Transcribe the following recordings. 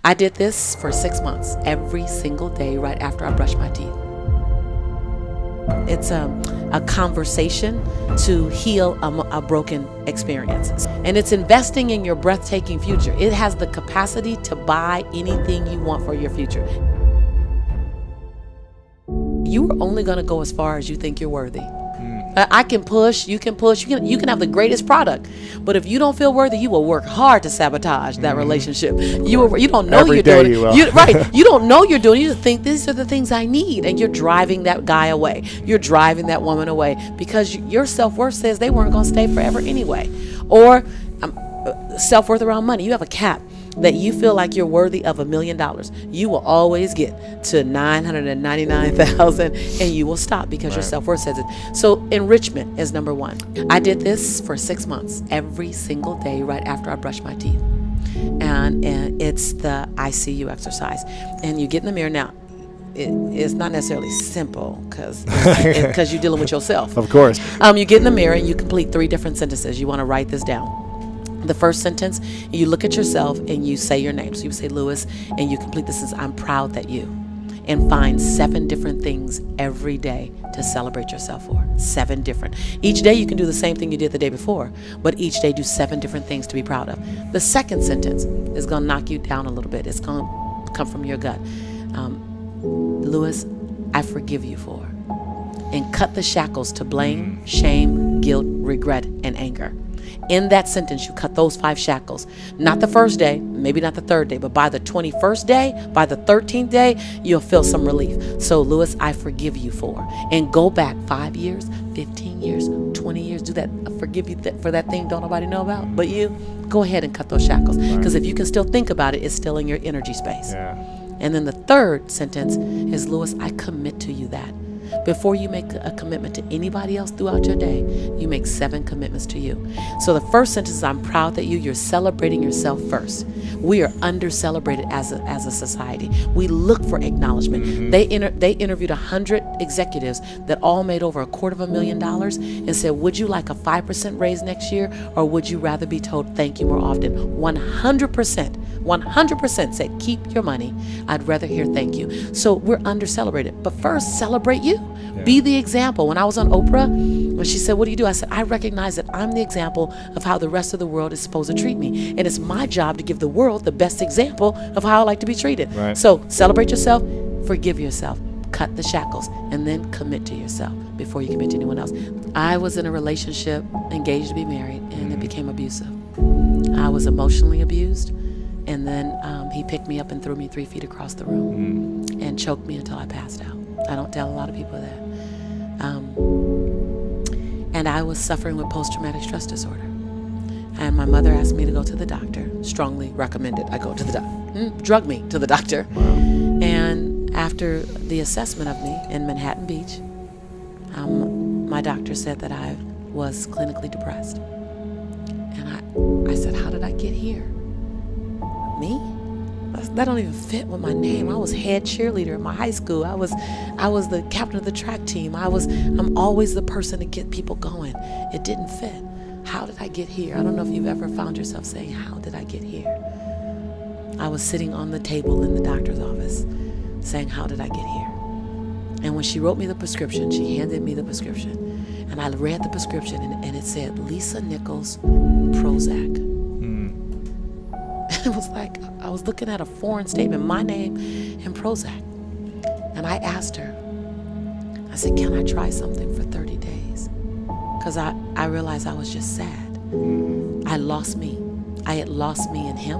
I did this for 6 months, every single day right after I brushed my teeth. It's a conversation to heal a broken experience. And it's investing in your breathtaking future. It has the capacity to buy anything you want for your future. You are only going to go as far as you think you're worthy. I can push, you can have the greatest product, but if you don't feel worthy, you will work hard to sabotage that relationship. You don't know you're doing it. Right. You don't know you're doing it. You just think these are the things I need, and you're driving that guy away. You're driving that woman away because your self-worth says they weren't going to stay forever anyway. Or self-worth around money. You have a cap that you feel like you're worthy of $1 million. You will always get to $999,000 and you will stop because your self-worth says it. So enrichment is number one. I did this for 6 months, every single day right after I brushed my teeth. And it's the ICU exercise. And you get in the mirror now. It's not necessarily simple because you're dealing with yourself. Of course. You get in the mirror and you complete 3 different sentences. You want to write this down. The first sentence, you look at yourself and you say your name. So you say Lewis, and you complete this as I'm proud that you. And find 7 different things every day to celebrate yourself for. 7 different. Each day you can do the same thing you did the day before, but each day do 7 different things to be proud of. The second sentence is going to knock you down a little bit. It's going to come from your gut. Lewis, I forgive you for. And cut the shackles to blame, shame, guilt, regret, and anger. In that sentence, you cut those 5 shackles. Not the first day, maybe not the 3rd day, but by the 21st day, by the 13th day, you'll feel some relief. So, Lewis, I forgive you for. And go back 5 years, 15 years, 20 years. Do that. I forgive you for that thing don't nobody know about but you. Go ahead and cut those shackles. Because if you can still think about it, it's still in your energy space. Yeah. And then the 3rd sentence is, Lewis, I commit to you that. Before you make a commitment to anybody else throughout your day, you make 7 commitments to you. So the first sentence is, I'm proud that you're celebrating yourself first. We are under-celebrated as a society. We look for acknowledgement. They interviewed 100 executives that all made over $250,000 and said, would you like a 5% raise next year, or would you rather be told thank you more often? 100% said, keep your money. I'd rather hear thank you. So we're under-celebrated. But first, celebrate you. Yeah. Be the example. When I was on Oprah, when she said, what do you do? I said, I recognize that I'm the example of how the rest of the world is supposed to treat me. And it's my job to give the world the best example of how I like to be treated. Right. So celebrate yourself, forgive yourself, cut the shackles, and then commit to yourself before you commit to anyone else. I was in a relationship, engaged to be married, and it became abusive. I was emotionally abused. And then he picked me up and threw me 3 feet across the room and choked me until I passed out. I don't tell a lot of people that. And I was suffering with post-traumatic stress disorder. And my mother asked me to go to the doctor, strongly recommended I go to the doctor, drugged me to the doctor. Wow. And after the assessment of me in Manhattan Beach, my doctor said that I was clinically depressed. And I said, how did I get here? Me? That don't even fit with my name. I was head cheerleader in my high school. I was the captain of the track team. I'm always the person to get people going. It didn't fit. How did I get here? I don't know if you've ever found yourself saying, how did I get here? I was sitting on the table in the doctor's office saying, how did I get here? And when she wrote me the prescription, she handed me the prescription. And I read the prescription and it said, Lisa Nichols, Prozac. It was like I was looking at a foreign statement, my name and Prozac. And I asked her, I said, can I try something for 30 days? Because I realized I was just sad. I lost me. I had lost me in him.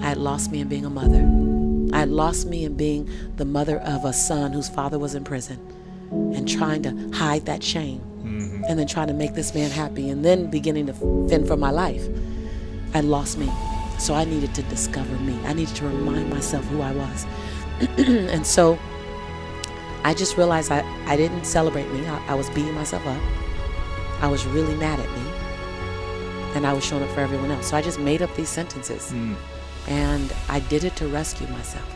I had lost me in being a mother. I had lost me in being the mother of a son whose father was in prison and trying to hide that shame and then trying to make this man happy and then beginning to fend for my life. I lost me. So I needed to discover me. I needed to remind myself who I was. And so I just realized I didn't celebrate me. I was beating myself up. I was really mad at me. And I was showing up for everyone else. So I just made up these sentences. And I did it to rescue myself,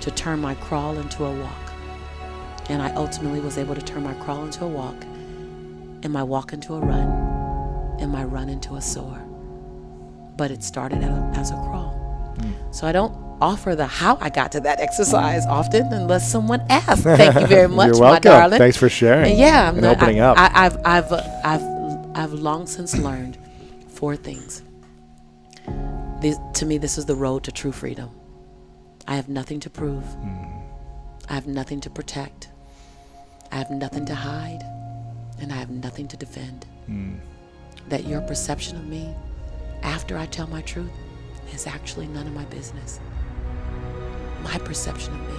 to turn my crawl into a walk. And I ultimately was able to turn my crawl into a walk, and my walk into a run, and my run into a soar. But it started as a crawl. So I don't offer the how I got to that exercise often unless someone asks. Thank you very much, You're welcome. my darling. Thanks for sharing. And opening up. I've long since learned 4 things. To me, this is the road to true freedom. I have nothing to prove. I have nothing to protect. I have nothing to hide. And I have nothing to defend. That your perception of me after I tell my truth is actually none of my business. My perception of me,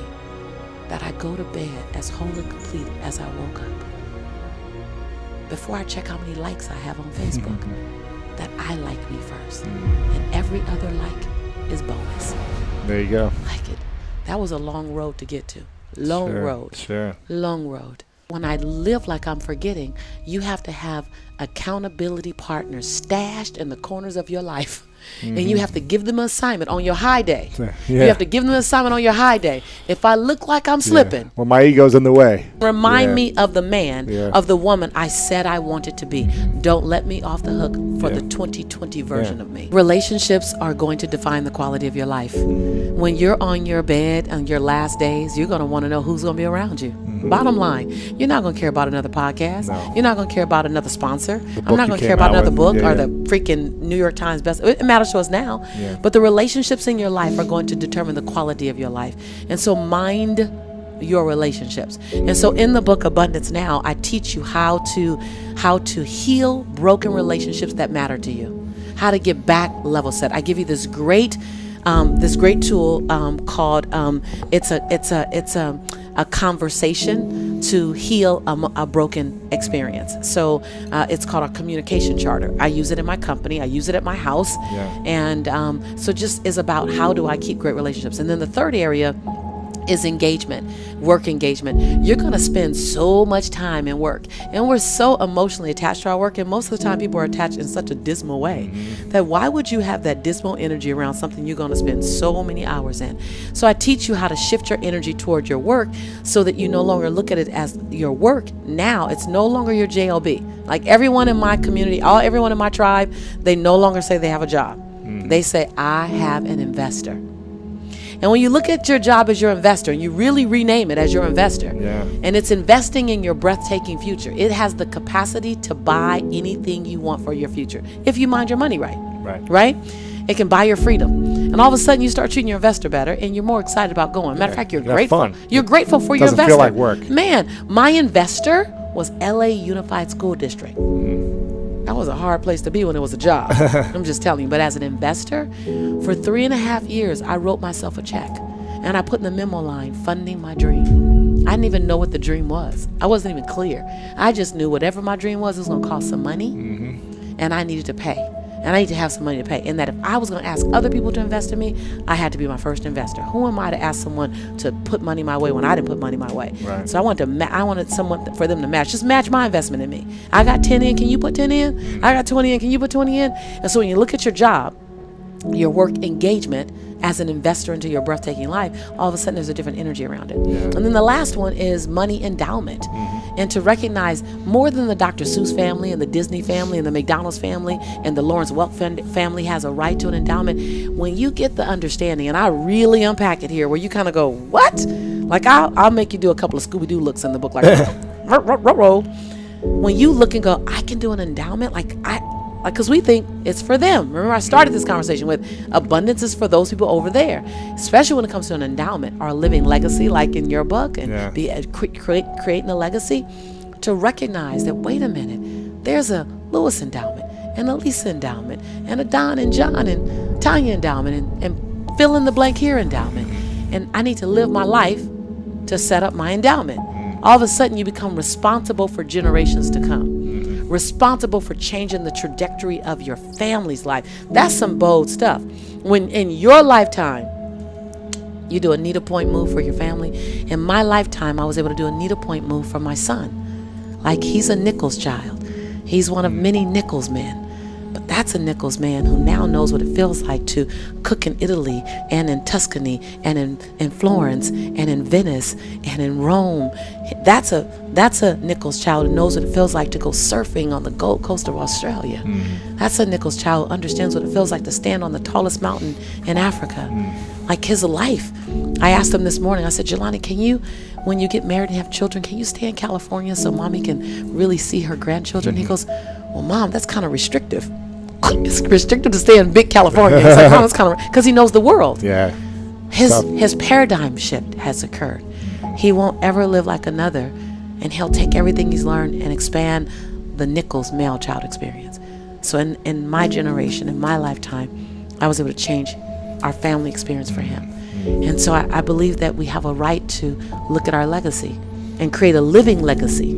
that I go to bed as whole and complete as I woke up. Before I check how many likes I have on Facebook, that I like me first. And every other like is bonus. There you go. Like it. That was a long road to get to. Long road. Long road. When I live like I'm forgetting, you have to have accountability partners stashed in the corners of your life. And you have to give them an assignment on your high day. You have to give them an assignment on your high day. If I look like I'm slipping, well, my ego's in the way. Remind me of the man, of the woman I said I wanted to be. Don't let me off the hook for the 2020 version of me. Relationships are going to define the quality of your life. When you're on your bed on your last days, you're going to want to know who's going to be around you. Bottom line, you're not going to care about another podcast. No. You're not going to care about another sponsor. I'm not going to care about another book or the freaking New York Times best. It matters to us now. But the relationships in your life are going to determine the quality of your life. And so mind your relationships. And so in the book Abundance Now, I teach you how to heal broken relationships that matter to you. How to get back level set. I give you this great tool called it's a conversation to heal a broken experience. So it's called a communication charter. I use it in my company. I use it at my house. And so just is about how do I keep great relationships. And then the third area is engagement, work engagement. You're going to spend so much time in work, and we're so emotionally attached to our work, and most of the time people are attached in such a dismal way that why would you have that dismal energy around something you're going to spend so many hours in? So I teach you how to shift your energy toward your work so that you no longer look at it as your work. Now it's no longer your JLB. Like everyone in my community, everyone in my tribe, they no longer say they have a job. They say, I have an investor. And when you look at your job as your investor and you really rename it as your investor, and it's investing in your breathtaking future, it has the capacity to buy anything you want for your future if you mind your money right? It can buy your freedom. And all of a sudden you start treating your investor better and you're more excited about going. Matter of fact, you're grateful. Fun. You're grateful for your investor. Doesn't feel like work. Man, my investor was LA Unified School District. That was a hard place to be when it was a job. I'm just telling you. But as an investor, for 3.5 years, I wrote myself a check. And I put in the memo line, funding my dream. I didn't even know what the dream was. I wasn't even clear. I just knew whatever my dream was, it was going to cost some money. And I needed to pay. And I need to have some money to pay. And that if I was going to ask other people to invest in me, I had to be my first investor. Who am I to ask someone to put money my way when I didn't put money my way? So I wanted someone for them to match. Just match my investment in me. I got 10 in. Can you put 10 in? I got 20 in. Can you put 20 in? And so when you look at your job, your work engagement as an investor into your breathtaking life, all of a sudden there's a different energy around it. And then the last one is money endowment. And to recognize more than the Dr. Seuss family and the Disney family and the McDonald's family and the Lawrence Welk family has a right to an endowment. When you get the understanding, and I really unpack it here, where you kind of go, what? Like I'll make you do a couple of Scooby-Doo looks in the book, like when you look and go, I can do an endowment, because we think it's for them. Remember, I started this conversation with abundance is for those people over there, especially when it comes to an endowment or a living legacy, like in your book, and creating a legacy. To recognize that, wait a minute, there's a Lewis endowment and a Lisa endowment and a Don and John and Tanya endowment and fill in the blank here endowment. And I need to live my life to set up my endowment. All of a sudden, you become responsible for generations to come. Responsible for changing the trajectory of your family's life. That's some bold stuff. When in your lifetime, you do a needlepoint move for your family. In my lifetime, I was able to do a needlepoint move for my son. Like he's a Nichols child. He's one of many Nichols men. But that's a Nichols man who now knows what it feels like to cook in Italy and in Tuscany and in Florence and in Venice and in Rome. That's a Nichols child who knows what it feels like to go surfing on the Gold Coast of Australia. That's a Nichols child who understands what it feels like to stand on the tallest mountain in Africa. like his life. I asked him this morning, I said, Jelani, can you, when you get married and have children, can you stay in California so mommy can really see her grandchildren? He goes, well, Mom, that's kind of restrictive. It's restrictive to stay in big California. It's like, Mom, it's kind of, because he knows the world. Yeah. His paradigm shift has occurred. He won't ever live like another, and he'll take everything he's learned and expand the Nichols male child experience. So in my generation, in my lifetime, I was able to change our family experience for him. And so I believe that we have a right to look at our legacy and create a living legacy